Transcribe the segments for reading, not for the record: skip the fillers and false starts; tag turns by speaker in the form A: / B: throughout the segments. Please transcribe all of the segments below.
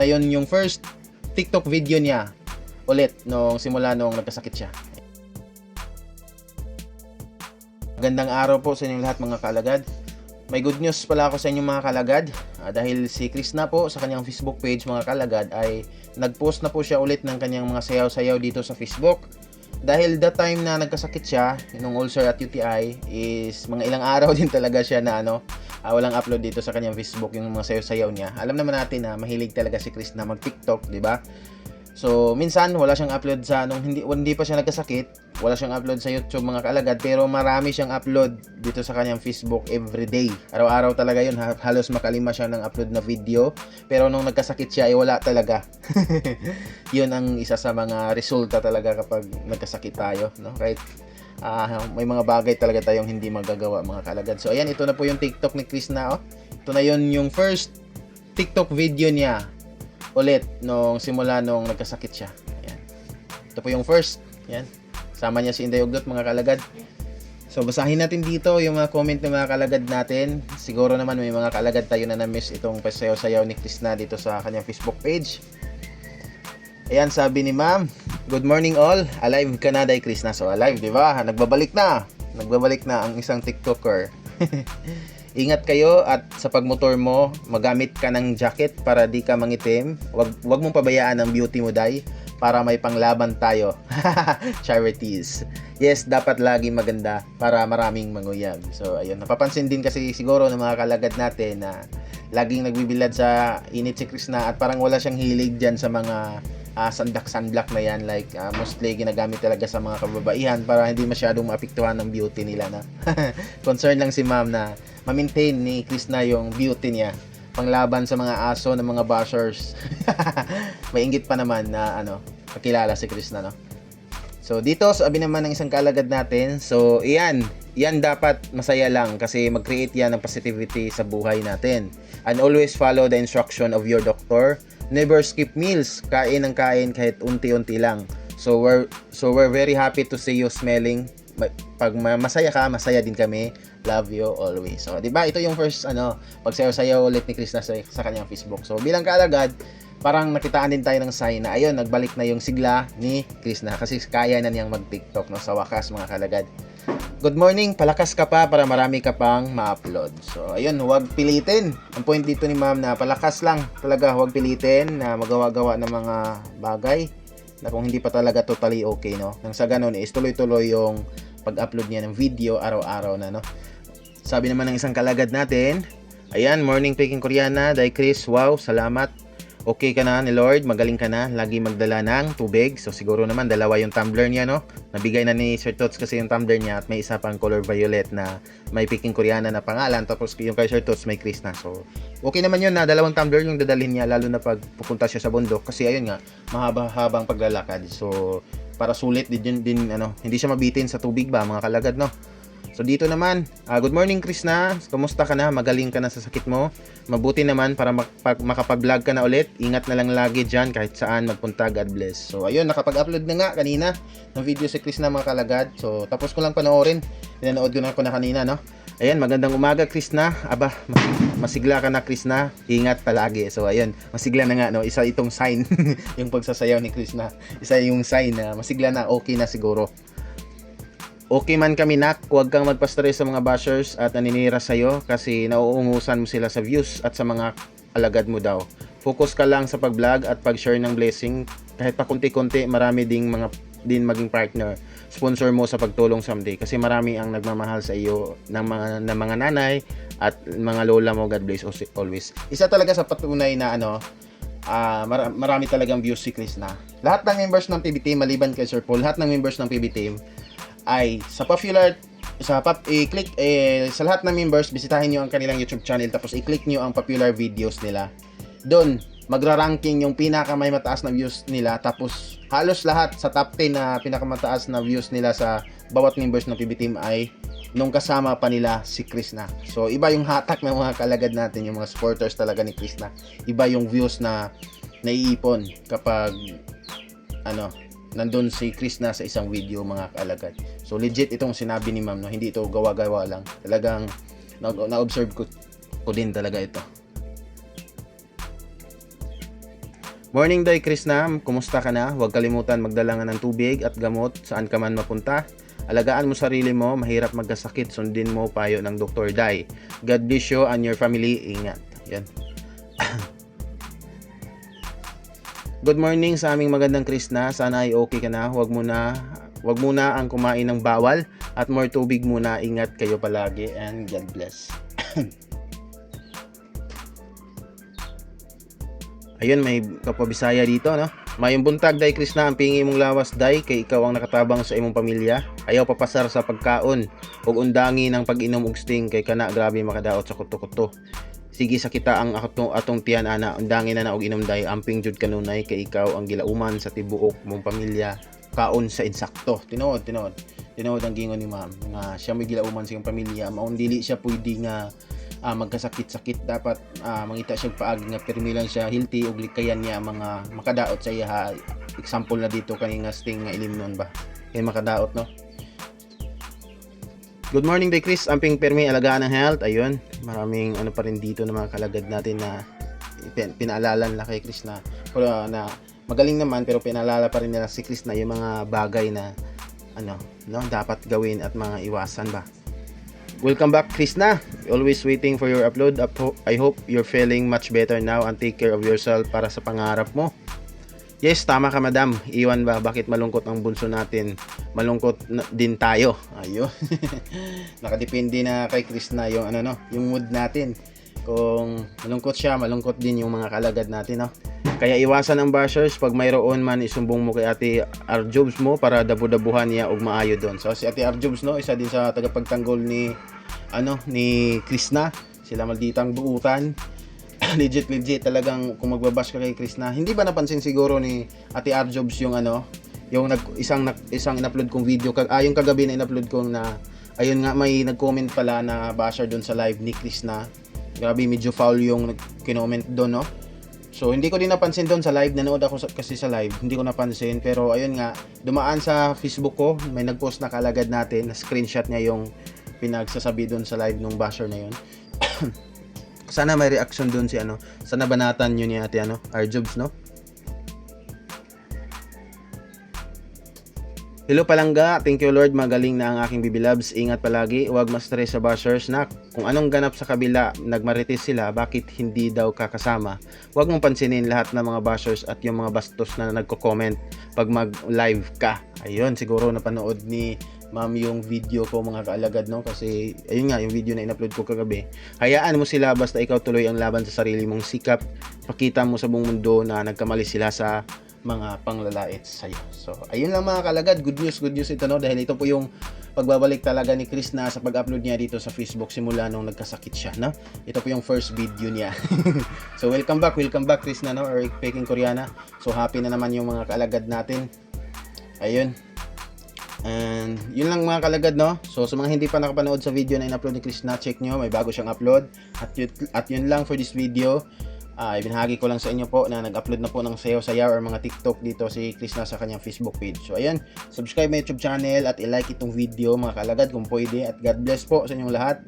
A: Ayun yung first TikTok video niya ulit nung simula nung nagkasakit siya. Magandang araw po sa inyong lahat mga kalagad. May good news pala ako sa inyong mga kalagad. Dahil si Chris na po sa kanyang Facebook page mga kalagad ay nagpost na po siya ulit ng kanyang mga sayaw-sayaw dito sa Facebook. Dahil that time na nagkasakit siya, nung ulcer at UTI, is mga ilang araw din talaga siya na walang upload dito sa kanyang Facebook yung mga sayaw-sayaw niya. Alam naman natin na mahilig talaga si Chris na mag-TikTok, di ba? So, minsan wala siyang upload sa nung hindi pa siya nagkasakit, wala siyang upload sa YouTube mga kalagad, pero marami siyang upload dito sa kanyang Facebook everyday. Araw-araw talaga 'yun, halos makalima siya ng upload na video, pero nung nagkasakit siya ay wala talaga. 'Yun ang isa sa mga resulta talaga kapag nagkasakit tayo, no? Right? May mga bagay talaga tayong hindi magagawa mga kalagad. So, ayan, ito na po yung TikTok ni Chris na, oh. Ito na yung first TikTok video niya ulit nung simula nung nagkasakit siya. Ayan. Ito po yung first. Ayan. Sama niya si Inday Uglot mga kalagad. So basahin natin dito yung mga comment ng mga kalagad natin. Siguro naman may mga kalagad tayo na na-miss itong pasayaw-sayaw ni Chris na dito sa kanyang Facebook page. Ayan, sabi ni Ma'am, good morning all. Alive ka na day Chris na. So alive, di ba? Nagbabalik na. Nagbabalik na ang isang TikToker. Ingat kayo at sa pagmotor mo, magamit ka ng jacket para di ka mangitim. Wag mong pabayaan ang beauty mo, day, para may panglaban tayo. Charities. Yes, dapat lagi maganda para maraming manguyab. So, ayun. Napapansin din kasi siguro ng mga kalagad natin na laging nagbibilad sa init si Chris na at parang wala siyang hilig dyan sa mga sunblock na yan. Like, mostly ginagamit talaga sa mga kababaihan para hindi masyadong maapektuhan ng beauty nila na. Concern lang si Ma'am na ma-maintain ni Chris na yung beauty niya panglaban sa mga aso ng mga bashers. Mainggit pa naman na kakilala si Chris na, no? So dito sabi naman ng isang kalagad natin, so yan dapat masaya lang kasi mag-create yan ng positivity sa buhay natin. And always follow the instruction of your doctor. Never skip meals. Kain ng kain kahit unti-unti lang. So we're very happy to see you smiling. Pag masaya ka, masaya din kami. Love you always. So, 'di ba? Ito yung first pagsayaw-sayaw ulit ni Chris na sa kanyang Facebook. So, bilang kalagad, parang nakitaan din tayo ng sign na ayun, nagbalik na yung sigla ni Chris na kasi kaya na niyang mag-TikTok, no, sa wakas mga kalagad. Good morning, palakas ka pa para marami ka pang ma-upload. So, ayun, huwag pilitin. Ang point dito ni Ma'am na palakas lang talaga, huwag pilitin na magawa-gawa ng mga bagay na kung hindi pa talaga totally okay, no. Nang sa ganun is tuloy-tuloy yung pag-upload niya ng video araw-araw na, no. Sabi naman ng isang kalagad natin, ayan, morning Peking Koreana, Day Chris, wow, salamat. Okay ka na ni Lord, magaling ka na, lagi magdala ng tubig. So siguro naman dalawa yung tumbler niya, no. Nabigay na ni Sir Tots kasi yung tumbler niya at may isa pang color violet na may Peking Koreana na pangalan, tapos yung kay Sir Tots may Chris na. So okay naman yun na dalawang tumbler yung dadalhin niya, lalo na pag pupunta siya sa bundok kasi ayun nga, mahaba-habang paglalakad. So para sulit din hindi siya mabitin sa tubig ba mga kalagad, no. So dito naman, good morning Chris na, kumusta ka na, magaling ka na sa sakit mo, mabuti naman para makapag-vlog ka na ulit, ingat na lang lagi dyan kahit saan magpunta, God bless. So ayun, nakapag-upload na nga kanina ng video si Chris na mga kalagad, so tapos ko lang panoorin, pinanood ko na kanina, no. Ayan, magandang umaga Chris na, aba, masigla ka na Chris na, ingat palagi. So ayun, masigla na nga, no, isa itong sign, yung pagsasayaw ni Chris na, isa yung sign na masigla na, okay na siguro. Okay man kami nak, huwag kang magpa-stress sa mga bashers at naninira sa'yo kasi nauungusan mo sila sa views at sa mga alagad mo daw. Focus ka lang sa pag-vlog at pag-share ng blessing. Kahit pa kunti-kunti, marami ding maging partner. Sponsor mo sa pagtulong someday kasi marami ang nagmamahal sa iyo ng mga nanay at mga lola mo. God bless always. Isa talaga sa patunay na marami talagang views si Chris na. Lahat ng members ng PB Team, maliban kay Sir Paul, lahat ng members ng PB Team ay sa i-click sa lahat ng members, bisitahin niyo ang kanilang YouTube channel tapos i-click niyo ang popular videos nila. Doon magra-ranking yung may mataas na views nila, tapos halos lahat sa top 10 na pinakamataas na views nila sa bawat members ng PB Team ay nung kasama pa nila si Chris na. So iba yung hatak ng mga kalagad natin, yung mga supporters talaga ni Chris na. Iba yung views na naiipon kapag nandun si Chris na sa isang video mga kalagad. So legit itong sinabi ni Ma'am, no? Hindi ito gawa-gawa lang. Talagang na-observe ko din talaga ito. Morning Day Krishna, kumusta ka na? Huwag kalimutan magdala nga ng tubig at gamot saan ka man mapunta. Alagaan mo sarili mo, mahirap magkasakit, sundin mo payo ng Dr. Day. God bless you and your family. Ingat. Yan. Good morning sa aming magandang Krishna. Sana ay okay ka na. Huwag muna ang kumain ng bawal at more tubig muna. Ingat kayo palagi and God bless. Ayun, may kapabisaya dito, no? Mayong buntag, Day Krishna, ang pingi mong lawas, Day, kay ikaw ang nakatabang sa imong pamilya. Ayaw papasar sa pagkaon, ug undangi ng pag-inom og sting, kay kana grabe makadaot sa kuto-kuto. Sige sakita ang atong tiyan ana, undangi na og inom, Day, amping jud kanunay, kay ikaw ang gilauman sa tibuok mong pamilya, kaon sa insakto. Tinuod ang gingon ni ma'am, nga siya may gilauman sa iyong pamilya, maun dili siya pwede nga magkasakit-sakit, dapat mangita siya paagi nga pirmi lang siya healthy ug likayan niya mga makadaot sa iya. Example na dito kay nga sting nga ilimnon ba kay makadaot, no? Good morning Day Chris, amping pirmi alagaan ng health. Ayun, maraming pa rin dito na mga kalagad natin na pinaalala na kay Chris na magaling naman, pero pinaalala pa rin nila si Chris na yung mga bagay na dapat gawin at mga iwasan ba. Welcome back Krishna, always waiting for your upload. I hope you're feeling much better now and take care of yourself para sa pangarap mo. Yes, tama ka madam. Iwan ba, bakit malungkot ang bunso natin? Malungkot din tayo. Ayun. Nakadepende na kay Krishna yung yung mood natin. Kung malungkot siya, malungkot din yung mga kalagad natin, no? Kaya iwasan ang bashers, pag mayroon man isumbong mo kay Ate Arjobs mo para dabu-dabuhan niya og maayo doon. So si Ate Arjobs, no, isa din sa tagapagtanggol ni Krishna. Sila malditang buutan. legit talagang kung magbabash ka kay Krishna. Hindi ba napansin siguro ni Ate Arjobs yung isang in-upload kong video yung kagabi na in-upload kong na ayun nga, may nag-comment pala na basher doon sa live ni Krishna. Grabe, medyo foul yung kinoment doon, no? So hindi ko din napansin doon sa live, nanood ako kasi sa live, hindi ko napansin, pero ayun nga, dumaan sa Facebook ko, may nagpost na kalagad natin, na screenshot niya yung pinagsasabi doon sa live nung basher na yun. Sana may reaction doon si sana banatan yun ni Ate Arjobs, no? Hello palangga, thank you Lord, magaling na ang aking baby loves. Ingat palagi, huwag ma-stress sa bashers na kung anong ganap sa kabila, nagmarites sila, bakit hindi daw kakasama. Huwag mong pansinin lahat ng mga bashers at yung mga bastos na nagko-comment pag mag-live ka. Ayun, siguro napanood ni ma'am yung video ko mga kaalagad, no? Kasi ayun nga, yung video na in-upload ko kagabi. Hayaan mo sila, basta ikaw tuloy ang laban sa sarili mong sikap. Pakita mo sa buong mundo na nagkamali sila sa mga panglalait sa'yo. So, ayun lang mga kalagad. Good news ito, no? Dahil ito po yung pagbabalik talaga ni Krishna sa pag-upload niya dito sa Facebook simula nung nagkasakit siya, no? Ito po yung first video niya. So, welcome back Krishna, no? Or Peking Koreana. So, happy na naman yung mga kalagad natin. Ayun. And yun lang mga kalagad, no? So sa mga hindi pa nakapanood sa video na in-upload ni Krishna, check nyo, may bago siyang upload. At yun lang for this video. Ibinahagi ko lang sa inyo po na nag-upload na po ng sayaw-sayaw or mga TikTok dito si Krishna sa kanyang Facebook page. So ayun, subscribe my YouTube channel at i-like itong video mga kalagad kung pwede. At God bless po sa inyong lahat.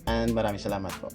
A: And maraming salamat po.